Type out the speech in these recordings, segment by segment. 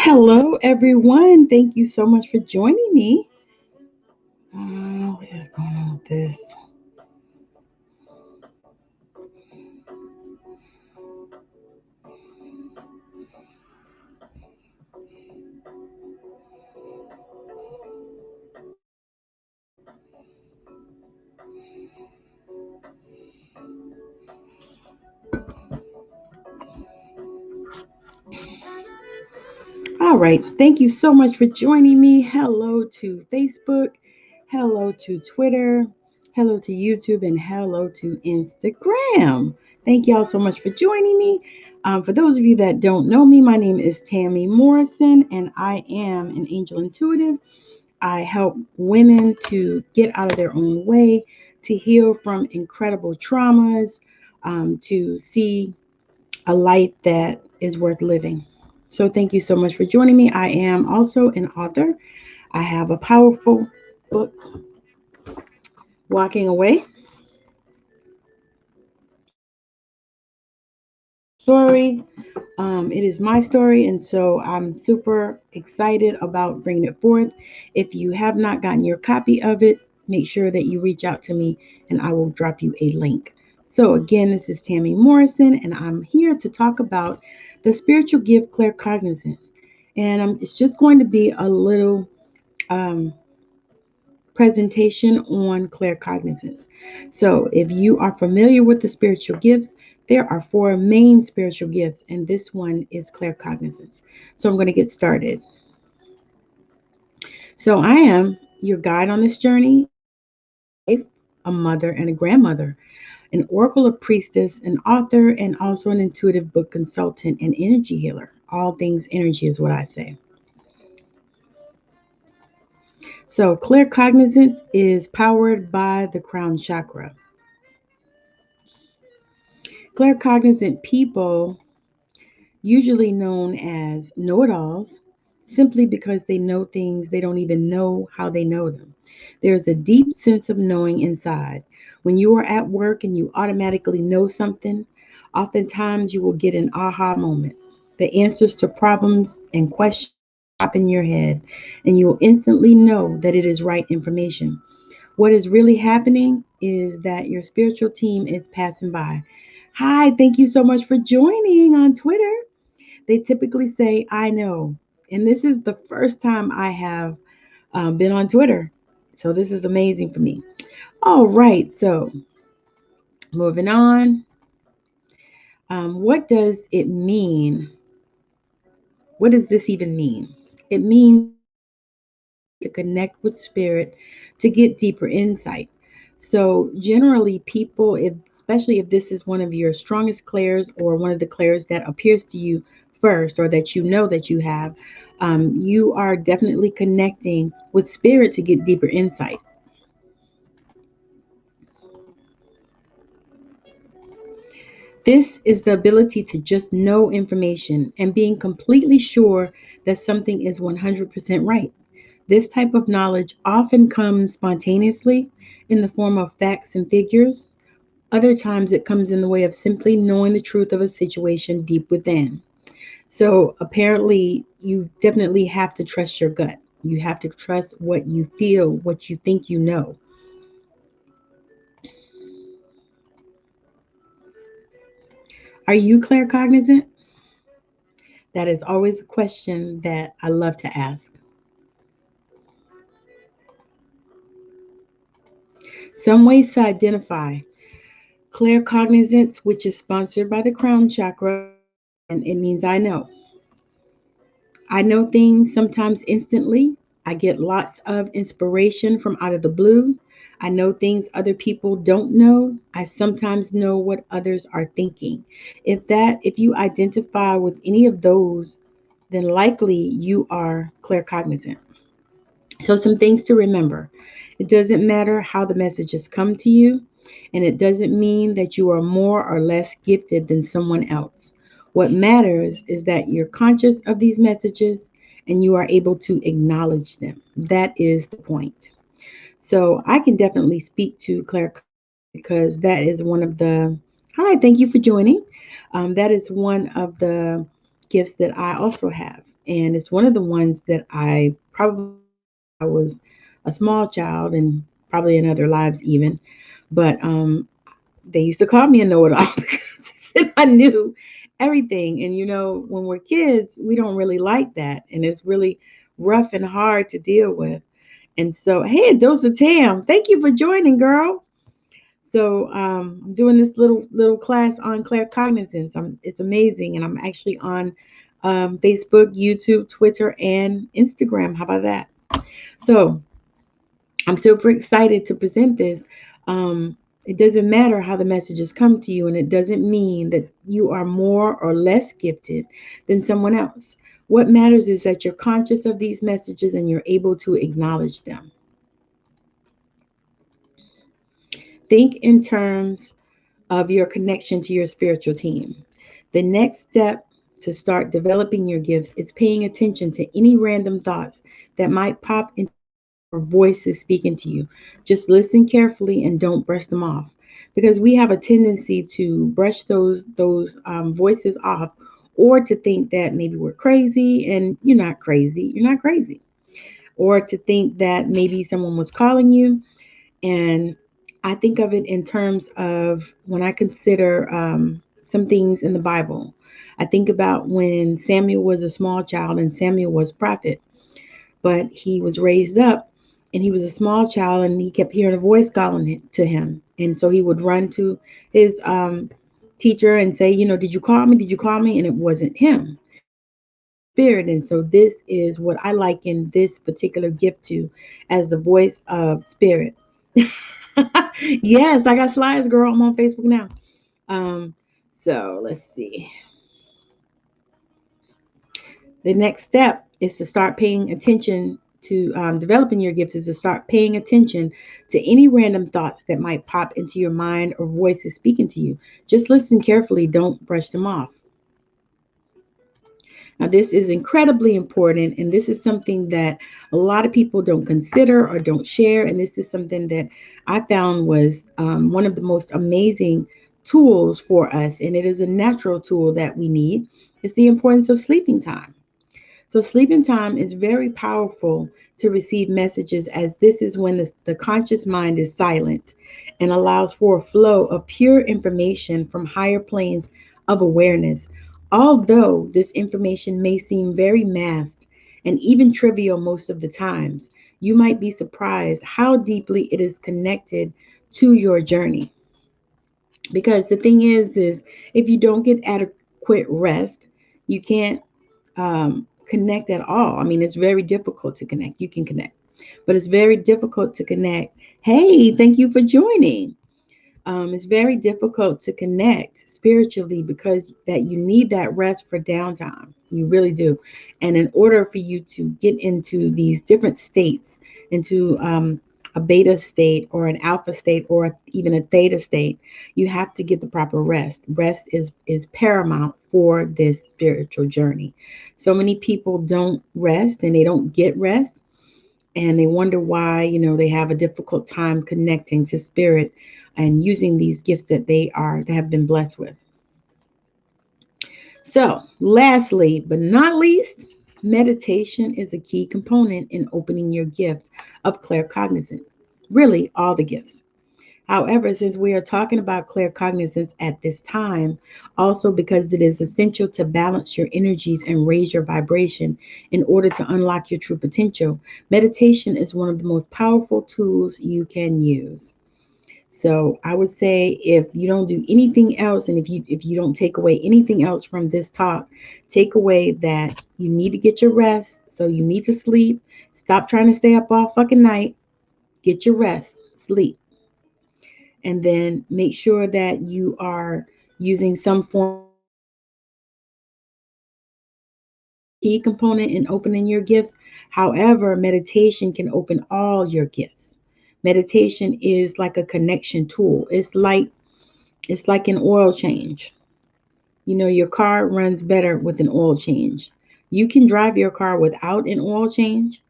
Hello, everyone. Thank you so much for joining me. What is going on with this? All right. Thank you so much for joining me. Hello to Facebook. Hello to Twitter. Hello to YouTube. And hello to Instagram. Thank y'all so much for joining me. For those of you that don't know me, my name is Tammy Morrison, and I am an angel intuitive. I help women to get out of their own way, to heal from incredible traumas, to see a light that is worth living. So, thank you so much for joining me. I am also an author. I have a powerful book, Walking Away. Story. It is my story, and so I'm super excited about bringing it forth. If you have not gotten your copy of it, make sure that you reach out to me and I will drop you a link. So, again, this is Tammy Morrison, and I'm here to talk about the spiritual gift claircognizance. And it's just going to be a little um, presentation on claircognizance. So, if you are familiar with the spiritual gifts, there are four main spiritual gifts, and this one is claircognizance. So, I'm going to get started. So, I am your guide on this journey, a mother and a grandmother, an oracle, a priestess, an author, and also an intuitive book consultant and energy healer. All things energy is what I say. So, claircognizance is powered by the crown chakra. Claircognizant people, usually known as know it alls, simply because they know things they don't even know how they know them. There's a deep sense of knowing inside. When you are at work and you automatically know something, oftentimes you will get an aha moment. The answers to problems and questions pop in your head, and you will instantly know that it is right information. What is really happening is that your spiritual team is passing by. Hi, thank you so much for joining on Twitter. They typically say, I know. And this is the first time I have been on Twitter. So this is amazing for me. All right. So moving on. What does it mean? What does this even mean? It means to connect with spirit to get deeper insight. So generally people, especially if this is one of your strongest clairs or one of the clairs that appears to you first or that you know that you have, you are definitely connecting with spirit to get deeper insight. This is the ability to just know information and being completely sure that something is 100% right. This type of knowledge often comes spontaneously in the form of facts and figures. Other times it comes in the way of simply knowing the truth of a situation deep within. So apparently, you definitely have to trust your gut. You have to trust what you feel, what you think you know. Are you claircognizant? That is always a question that I love to ask. Some ways to identify claircognizance, which is sponsored by the crown chakra, and it means I know. I know things sometimes instantly. I get lots of inspiration from out of the blue. I know things other people don't know. I sometimes know what others are thinking. If you identify with any of those, then likely you are claircognizant. So, some things to remember. It doesn't matter how the messages come to you, and it doesn't mean that you are more or less gifted than someone else. What matters is that you're conscious of these messages and you are able to acknowledge them. That is the point. So I can definitely speak to claircognizance because that is one of the. Hi, thank you for joining. That is one of the gifts that I also have, and it's one of the ones that I probably had since I was a small child, and probably in other lives even. But they used to call me a know-it-all because they said I knew everything. And when we're kids, we don't really like that, and it's really rough and hard to deal with. And so, hey, Dose of Tam, thank you for joining, girl. So I'm doing this little class on claircognizance. It's amazing, and I'm actually on Facebook, YouTube, Twitter, and Instagram. How about that? So I'm super excited to present this. It doesn't matter how the messages come to you, and it doesn't mean that you are more or less gifted than someone else. What matters is that you're conscious of these messages and you're able to acknowledge them. Think in terms of your connection to your spiritual team. The next step to start developing your gifts is paying attention to any random thoughts that might pop into your mind or voices speaking to you. Just listen carefully and don't brush them off, because we have a tendency to brush those voices off, or to think that maybe we're crazy, and you're not crazy. You're not crazy. Or to think that maybe someone was calling you. And I think of it in terms of when I consider some things in the Bible. I think about when Samuel was a small child and Samuel was prophet, but he was raised up and he was a small child and he kept hearing a voice calling to him. And so he would run to his teacher and say, did you call me? Did you call me? And it wasn't him. It was the Holy Spirit. And so this is what I liken this particular gift to, as the voice of spirit. Yes, I got slides, girl. I'm on Facebook now. Um, so let's see. The next step is to start paying attention to developing your gifts, is to start paying attention to any random thoughts that might pop into your mind or voices speaking to you. Just listen carefully, don't brush them off. Now, this is incredibly important, and this is something that a lot of people don't consider or don't share. And this is something that I found was one of the most amazing tools for us, and it is a natural tool that we need. It's the importance of sleeping time. So, sleeping time is very powerful to receive messages, as this is when the conscious mind is silent and allows for a flow of pure information from higher planes of awareness. Although this information may seem very masked and even trivial most of the times, you might be surprised how deeply it is connected to your journey. Because the thing is if you don't get adequate rest, you can't connect at all. I mean, it's very difficult to connect. You can connect, but it's very difficult to connect. Hey, thank you for joining. It's very difficult to connect spiritually because that you need that rest for downtime. You really do. And in order for you to get into these different states, into a beta state or an alpha state or even a theta state, you have to get the proper rest. Rest is paramount for this spiritual journey. So many people don't rest and they don't get rest, and they wonder why they have a difficult time connecting to spirit and using these gifts that they have been blessed with. So lastly but not least, meditation is a key component in opening your gift of claircognizance, really all the gifts. However, since we are talking about claircognizance at this time, also because it is essential to balance your energies and raise your vibration in order to unlock your true potential, meditation is one of the most powerful tools you can use. So I would say, if you don't do anything else, and if you don't take away anything else from this talk, take away that you need to get your rest. So you need to sleep. Stop trying to stay up all fucking night. Get your rest. Sleep. And then make sure that you are using some form of meditation. Meditation is a key component in opening your gifts. However, meditation can open all your gifts. Meditation is like a connection tool. It's like an oil change. Your car runs better with an oil change. You can drive your car without an oil change,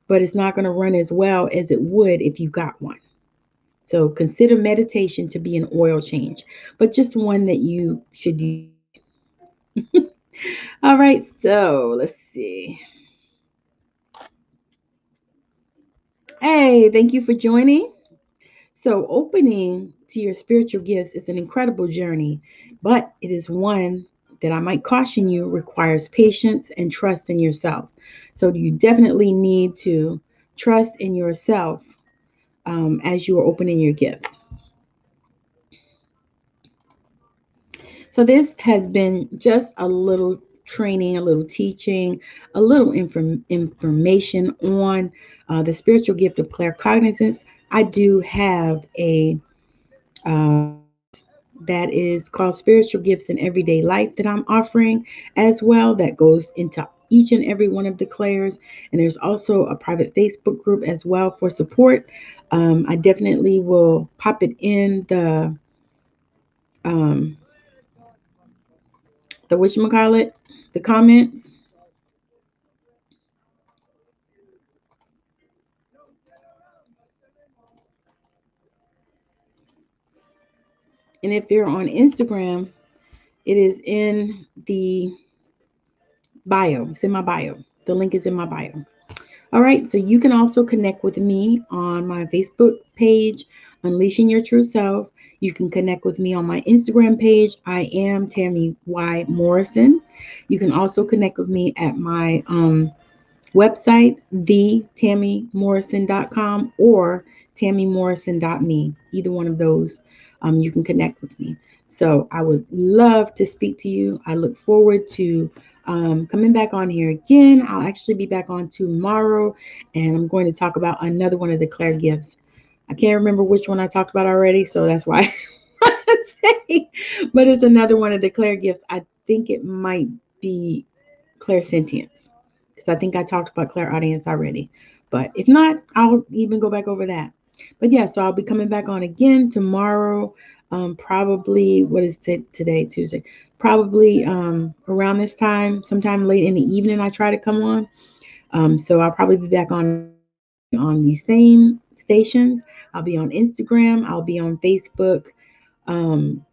but it's not going to run as well as it would if you got one. So consider meditation to be an oil change, but just one that you should use. All right, so let's see. Hey, thank you for joining. So, opening to your spiritual gifts is an incredible journey, but it is one that I might caution you requires patience and trust in yourself. So, you definitely need to trust in yourself as you are opening your gifts. So, this has been just a little training, a little teaching, a little information on the spiritual gift of claircognizance. I do have a that is called Spiritual Gifts in Everyday Life that I'm offering as well, that goes into each and every one of the clairs. And there's also a private Facebook group as well for support. I definitely will pop it in um, the whatchamacallit, the comments. And if you're on Instagram, it is in the bio. It's in my bio. The link is in my bio. All right, so you can also connect with me on my Facebook page, Unleashing Your True Self. You can connect with me on my Instagram page. I am Tammy Y. Morrison. You can also connect with me at my website, thetammymorrison.com or tammymorrison.me. Either one of those, you can connect with me. So I would love to speak to you. I look forward to coming back on here again. I'll actually be back on tomorrow, and I'm going to talk about another one of the Claire gifts. I can't remember which one I talked about already, so that's why I say, but it's another one of the Claire gifts. I think it might be clairsentience, because I think I talked about clairaudience already. But if not, I'll even go back over that. But yeah, so I'll be coming back on again tomorrow. Probably, what is today? Tuesday. Probably around this time, sometime late in the evening, I try to come on. So I'll probably be back on these same stations. I'll be on Instagram. I'll be on Facebook. Um,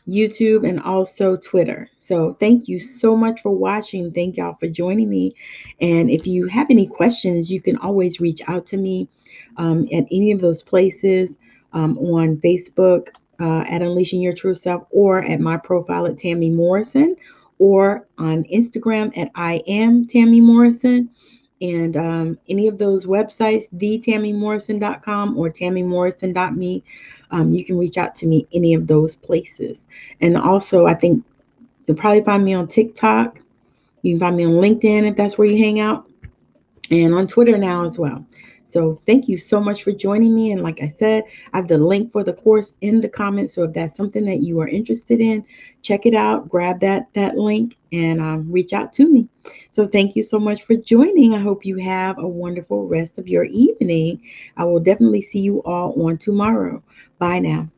YouTube, and also Twitter. So thank you so much for watching. Thank y'all for joining me. And if you have any questions, you can always reach out to me at any of those places, on Facebook at Unleashing Your True Self, or at my profile at Tammy Morrison, or on Instagram at I am Tammy Morrison. And any of those websites, thetammymorrison.com or tammymorrison.me, you can reach out to me any of those places. And also, I think you'll probably find me on TikTok. You can find me on LinkedIn if that's where you hang out, and on Twitter now as well. So thank you so much for joining me. And like I said, I have the link for the course in the comments. So if that's something that you are interested in, check it out, grab that link, and reach out to me. So thank you so much for joining. I hope you have a wonderful rest of your evening. I will definitely see you all on tomorrow. Bye now.